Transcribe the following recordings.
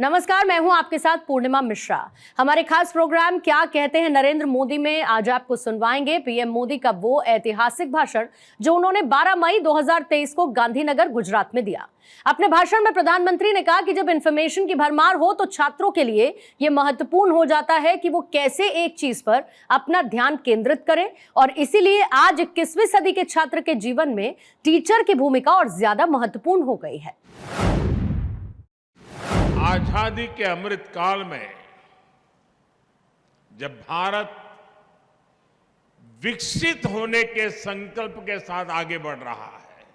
नमस्कार, मैं हूं आपके साथ पूर्णिमा मिश्रा। हमारे खास प्रोग्राम क्या कहते हैं नरेंद्र मोदी में आज आपको सुनवाएंगे पीएम मोदी का वो ऐतिहासिक भाषण जो उन्होंने 12 मई 2023 को गांधीनगर गुजरात में दिया। अपने भाषण में प्रधानमंत्री ने कहा कि जब इंफॉर्मेशन की भरमार हो तो छात्रों के लिए यह महत्वपूर्ण हो जाता है कि वो कैसे एक चीज पर अपना ध्यान केंद्रित करें, और इसीलिए आज 21वीं सदी के छात्र के जीवन में टीचर की भूमिका और ज्यादा महत्वपूर्ण हो गई है। आजादी के अमृत काल में जब भारत विकसित होने के संकल्प के साथ आगे बढ़ रहा है,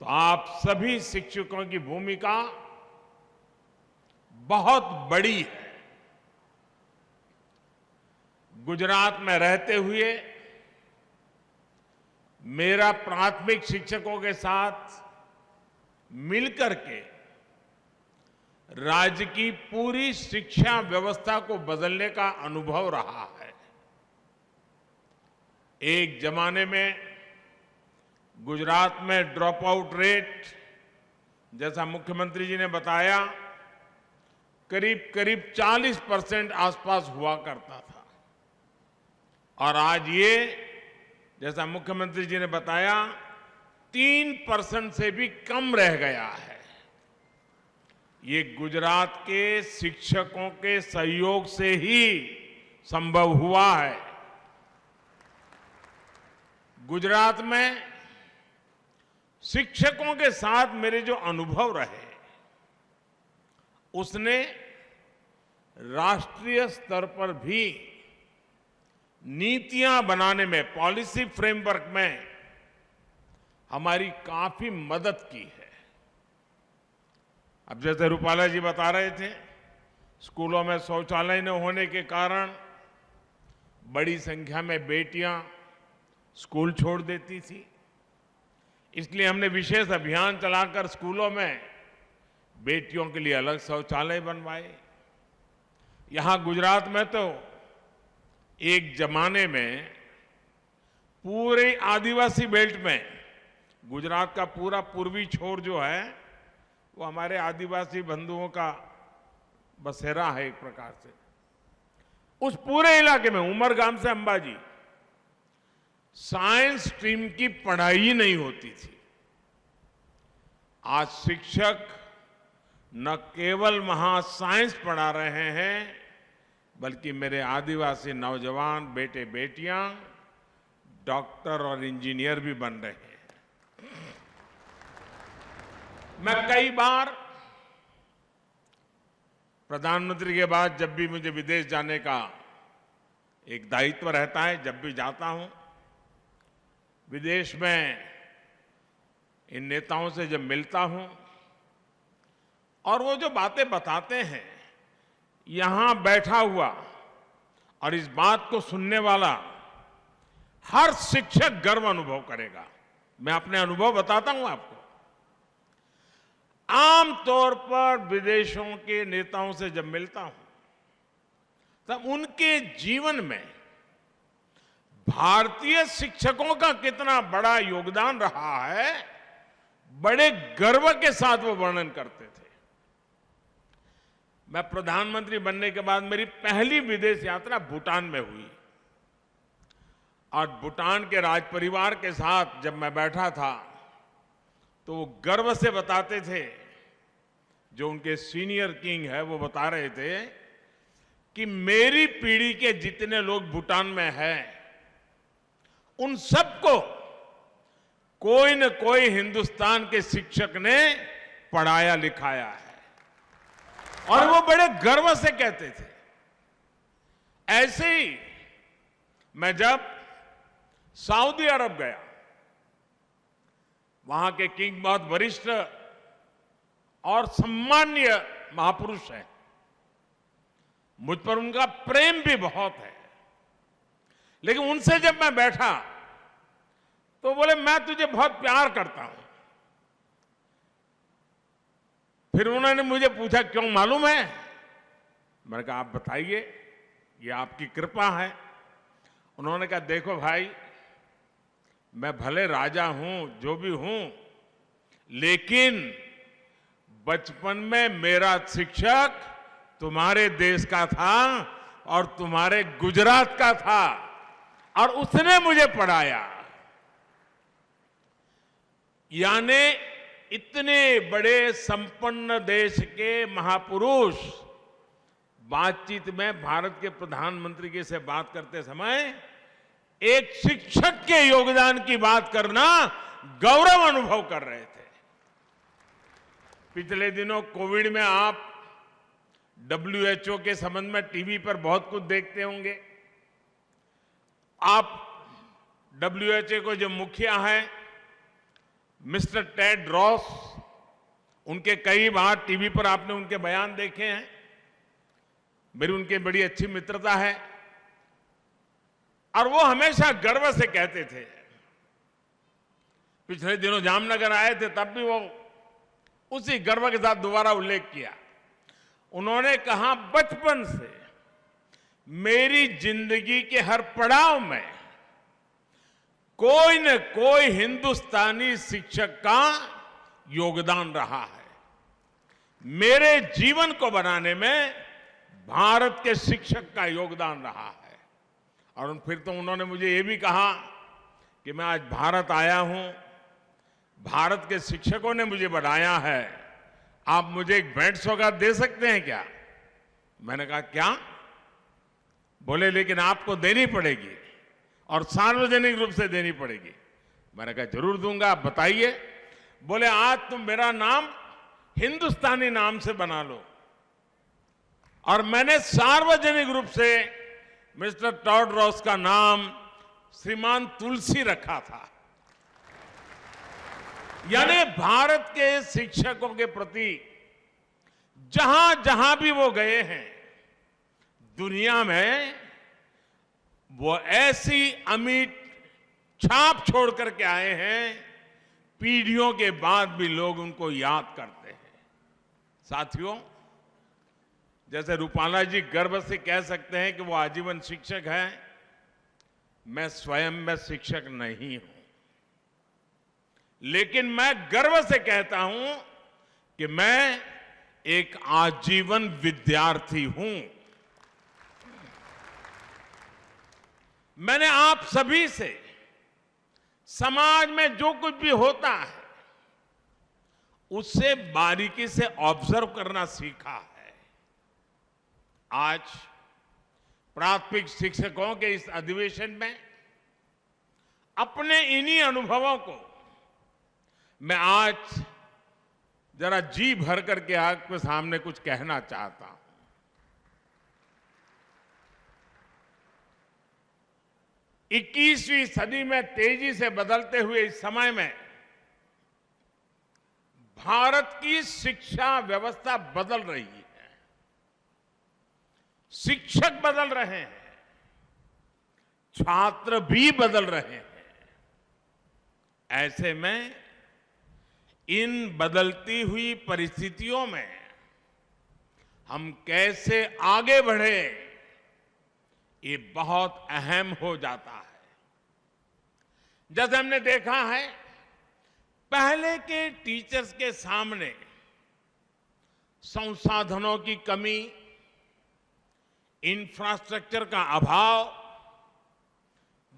तो आप सभी शिक्षकों की भूमिका बहुत बड़ी है। गुजरात में रहते हुए मेरा प्राथमिक शिक्षकों के साथ मिलकर के राज्य की पूरी शिक्षा व्यवस्था को बदलने का अनुभव रहा है। एक जमाने में गुजरात में ड्रॉप आउट रेट, जैसा मुख्यमंत्री जी ने बताया, करीब करीब 40% आसपास हुआ करता था, और आज ये, जैसा मुख्यमंत्री जी ने बताया, 3% से भी कम रह गया है। ये गुजरात के शिक्षकों के सहयोग से ही संभव हुआ है। गुजरात में शिक्षकों के साथ मेरे जो अनुभव रहे, उसने राष्ट्रीय स्तर पर भी नीतियां बनाने में, पॉलिसी फ्रेमवर्क में हमारी काफी मदद की है। अब जैसे रूपाला जी बता रहे थे, स्कूलों में शौचालय न होने के कारण बड़ी संख्या में बेटियां स्कूल छोड़ देती थी। इसलिए हमने विशेष अभियान चलाकर स्कूलों में बेटियों के लिए अलग शौचालय बनवाए। यहां गुजरात में तो एक जमाने में पूरे आदिवासी बेल्ट में, गुजरात का पूरा पूर्वी छोर जो है वो हमारे आदिवासी बंधुओं का बसेरा है एक प्रकार से। उस पूरे इलाके में उमरगाम से अंबाजी साइंस स्ट्रीम की पढ़ाई ही नहीं होती थी। आज शिक्षक न केवल वहां साइंस पढ़ा रहे हैं, बल्कि मेरे आदिवासी नौजवान बेटे बेटियां डॉक्टर और इंजीनियर भी बन रहे हैं। मैं कई बार प्रधानमंत्री के बाद जब भी मुझे विदेश जाने का एक दायित्व रहता है, जब भी जाता हूं विदेश में, इन नेताओं से जब मिलता हूं और वो जो बातें बताते हैं, यहां बैठा हुआ और इस बात को सुनने वाला हर शिक्षक गर्व अनुभव करेगा। मैं अपने अनुभव बताता हूं आपको। आमतौर पर विदेशों के नेताओं से जब मिलता हूं, तब उनके जीवन में भारतीय शिक्षकों का कितना बड़ा योगदान रहा है, बड़े गर्व के साथ वो वर्णन करते थे। मैं प्रधानमंत्री बनने के बाद मेरी पहली विदेश यात्रा भूटान में हुई, और भूटान के राज परिवार के साथ जब मैं बैठा था तो वो गर्व से बताते थे, जो उनके सीनियर किंग है वो बता रहे थे कि मेरी पीढ़ी के जितने लोग भूटान में हैं, उन सबको कोई न कोई हिंदुस्तान के शिक्षक ने पढ़ाया लिखाया है, और वो बड़े गर्व से कहते थे। ऐसे ही मैं जब सऊदी अरब गया, वहां के किंग बहुत वरिष्ठ और सम्मानीय महापुरुष हैं, मुझ पर उनका प्रेम भी बहुत है, लेकिन उनसे जब मैं बैठा तो बोले मैं तुझे बहुत प्यार करता हूं। फिर उन्होंने मुझे पूछा क्यों, मालूम है? मैंने कहा आप बताइए, ये आपकी कृपा है। उन्होंने कहा देखो भाई, मैं भले राजा हूं, जो भी हूं, लेकिन बचपन में मेरा शिक्षक तुम्हारे देश का था और तुम्हारे गुजरात का था और उसने मुझे पढ़ाया। यानी इतने बड़े संपन्न देश के महापुरुष बातचीत में भारत के प्रधानमंत्री के से बात करते समय एक शिक्षक के योगदान की बात करना गौरव अनुभव कर रहे थे। पिछले दिनों कोविड में आप WHO के संबंध में टीवी पर बहुत कुछ देखते होंगे। आप WHO को जो मुखिया है मिस्टर टेड रॉस, उनके कई बार टीवी पर आपने उनके बयान देखे हैं। मेरी उनकी बड़ी अच्छी मित्रता है और वो हमेशा गर्व से कहते थे, पिछले दिनों जामनगर आए थे तब भी वो उसी गर्व के साथ दोबारा उल्लेख किया। उन्होंने कहा, बचपन से मेरी जिंदगी के हर पड़ाव में कोई न कोई हिंदुस्तानी शिक्षक का योगदान रहा है। मेरे जीवन को बनाने में भारत के शिक्षक का योगदान रहा है। और फिर तो उन्होंने मुझे ये भी कहा कि मैं आज भारत आया हूं, भारत के शिक्षकों ने मुझे बनाया है, आप मुझे एक भेंट सौगात दे सकते हैं क्या? मैंने कहा क्या? बोले लेकिन आपको देनी पड़ेगी और सार्वजनिक रूप से देनी पड़ेगी। मैंने कहा जरूर दूंगा, आप बताइए। बोले आज तुम मेरा नाम हिंदुस्तानी नाम से बना लो। और मैंने सार्वजनिक रूप से मिस्टर टॉड रॉस का नाम श्रीमान तुलसी रखा था। यानी भारत के शिक्षकों के प्रति जहां जहां भी वो गए हैं दुनिया में, वो ऐसी अमिट छाप छोड़ करके आए हैं, पीढ़ियों के बाद भी लोग उनको याद करते हैं। साथियों, जैसे रूपाला जी गर्व से कह सकते हैं कि वो आजीवन शिक्षक हैं, मैं स्वयं में शिक्षक नहीं हूं, लेकिन मैं गर्व से कहता हूं कि मैं एक आजीवन विद्यार्थी हूं। मैंने आप सभी से समाज में जो कुछ भी होता है उससे बारीकी से ऑब्जर्व करना सीखा है। आज प्राथमिक शिक्षकों के इस अधिवेशन में अपने इन्हीं अनुभवों को मैं आज जरा जी भर करके आपके सामने कुछ कहना चाहता हूं। 21वीं सदी में तेजी से बदलते हुए इस समय में भारत की शिक्षा व्यवस्था बदल रही है, शिक्षक बदल रहे हैं, छात्र भी बदल रहे हैं। ऐसे में इन बदलती हुई परिस्थितियों में हम कैसे आगे बढ़े, ये बहुत अहम हो जाता है। जैसे हमने देखा है, पहले के टीचर्स के सामने संसाधनों की कमी, इंफ्रास्ट्रक्चर का अभाव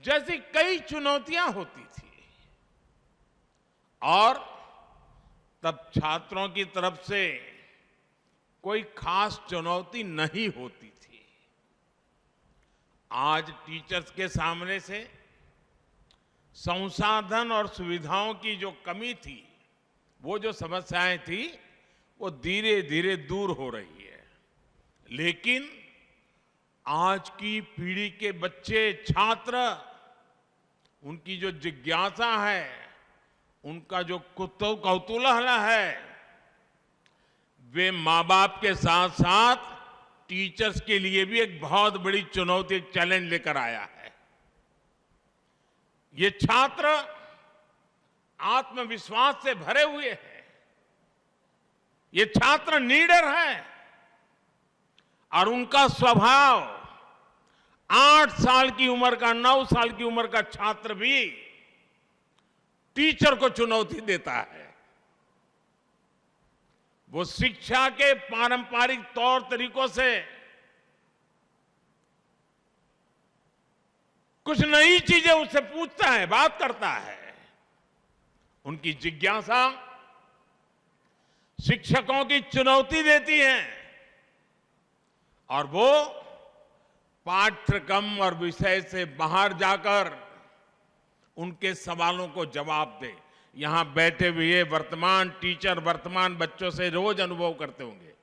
जैसी कई चुनौतियां होती थी और तब छात्रों की तरफ से कोई खास चुनौती नहीं होती थी। आज टीचर्स के सामने से संसाधन और सुविधाओं की जो कमी थी, वो जो समस्याएं थी, वो धीरे धीरे दूर हो रही है। लेकिन आज की पीढ़ी के बच्चे, छात्र, उनकी जो जिज्ञासा है, उनका जो कौतूहल है, वे मां बाप के साथ साथ टीचर्स के लिए भी एक बहुत बड़ी चुनौती, एक चैलेंज लेकर आया है। ये छात्र आत्मविश्वास से भरे हुए हैं, ये छात्र नीडर हैं और उनका स्वभाव 8 साल की उम्र का, 9 साल की उम्र का छात्र भी टीचर को चुनौती देता है। वो शिक्षा के पारंपरिक तौर तरीकों से कुछ नई चीजें उससे पूछता है, बात करता है। उनकी जिज्ञासा शिक्षकों की चुनौती देती है और वो पाठ्यक्रम और विषय से बाहर जाकर उनके सवालों को जवाब दे। यहां बैठे हुए वर्तमान टीचर वर्तमान बच्चों से रोज अनुभव करते होंगे,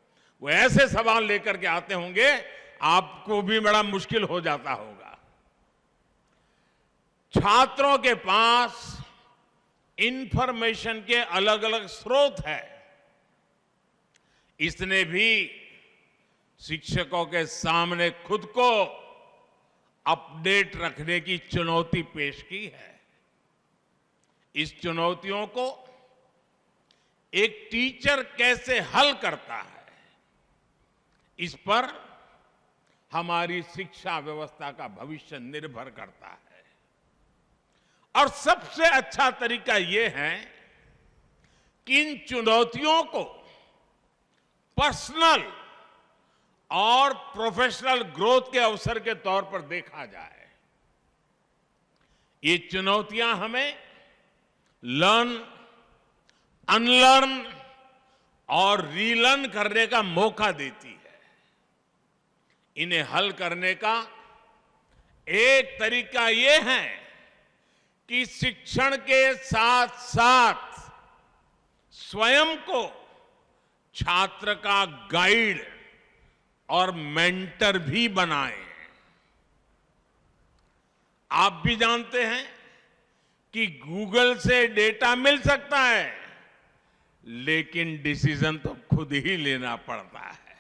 वो ऐसे सवाल लेकर के आते होंगे, आपको भी बड़ा मुश्किल हो जाता होगा। छात्रों के पास इंफॉर्मेशन के अलग अलग स्रोत है, इसने भी शिक्षकों के सामने खुद को अपडेट रखने की चुनौती पेश की है। इस चुनौतियों को एक टीचर कैसे हल करता है, इस पर हमारी शिक्षा व्यवस्था का भविष्य निर्भर करता है। और सबसे अच्छा तरीका यह है कि इन चुनौतियों को पर्सनल और प्रोफेशनल ग्रोथ के अवसर के तौर पर देखा जाए। ये चुनौतियां हमें लर्न, अनलर्न और रीलर्न करने का मौका देती है। इन्हें हल करने का एक तरीका यह है कि शिक्षण के साथ साथ स्वयं को छात्र का गाइड और मेंटर भी बनाएं। आप भी जानते हैं कि गूगल से डेटा मिल सकता है, लेकिन डिसीजन तो खुद ही लेना पड़ता है।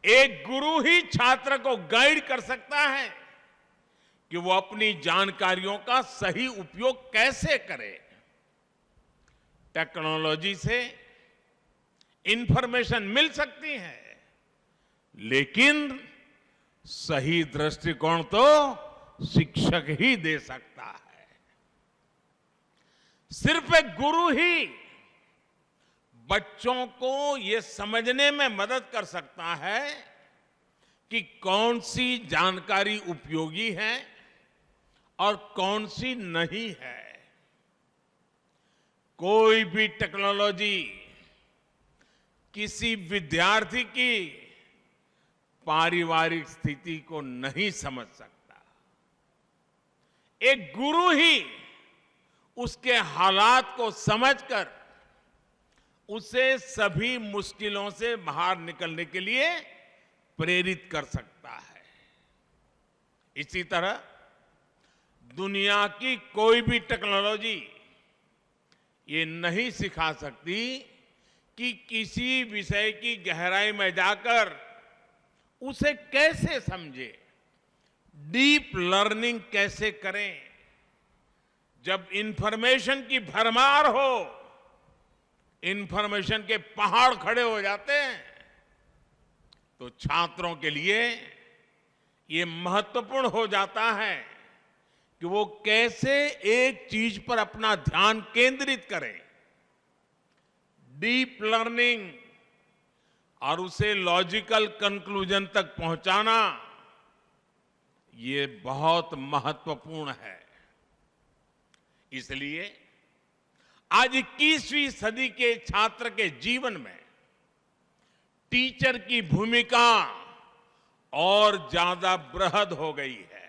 एक गुरु ही छात्र को गाइड कर सकता है कि वो अपनी जानकारियों का सही उपयोग कैसे करे। टेक्नोलॉजी से इंफॉर्मेशन मिल सकती है, लेकिन सही दृष्टिकोण तो शिक्षक ही दे सकता है। सिर्फ एक गुरु ही बच्चों को यह समझने में मदद कर सकता है कि कौन सी जानकारी उपयोगी है और कौन सी नहीं है। कोई भी टेक्नोलॉजी किसी विद्यार्थी की पारिवारिक स्थिति को नहीं समझ सकता। एक गुरु ही उसके हालात को समझकर उसे सभी मुश्किलों से बाहर निकलने के लिए प्रेरित कर सकता है। इसी तरह दुनिया की कोई भी टेक्नोलॉजी ये नहीं सिखा सकती कि किसी विषय की गहराई में जाकर उसे कैसे समझे, डीप लर्निंग कैसे करें। जब इंफॉर्मेशन की भरमार हो, इंफॉर्मेशन के पहाड़ खड़े हो जाते हैं, तो छात्रों के लिए ये महत्वपूर्ण हो जाता है कि वो कैसे एक चीज पर अपना ध्यान केंद्रित करें। डीप लर्निंग और उसे लॉजिकल कंक्लूजन तक पहुंचाना, ये बहुत महत्वपूर्ण है। इसलिए आज 21वीं सदी के छात्र के जीवन में टीचर की भूमिका और ज्यादा बृहद हो गई है।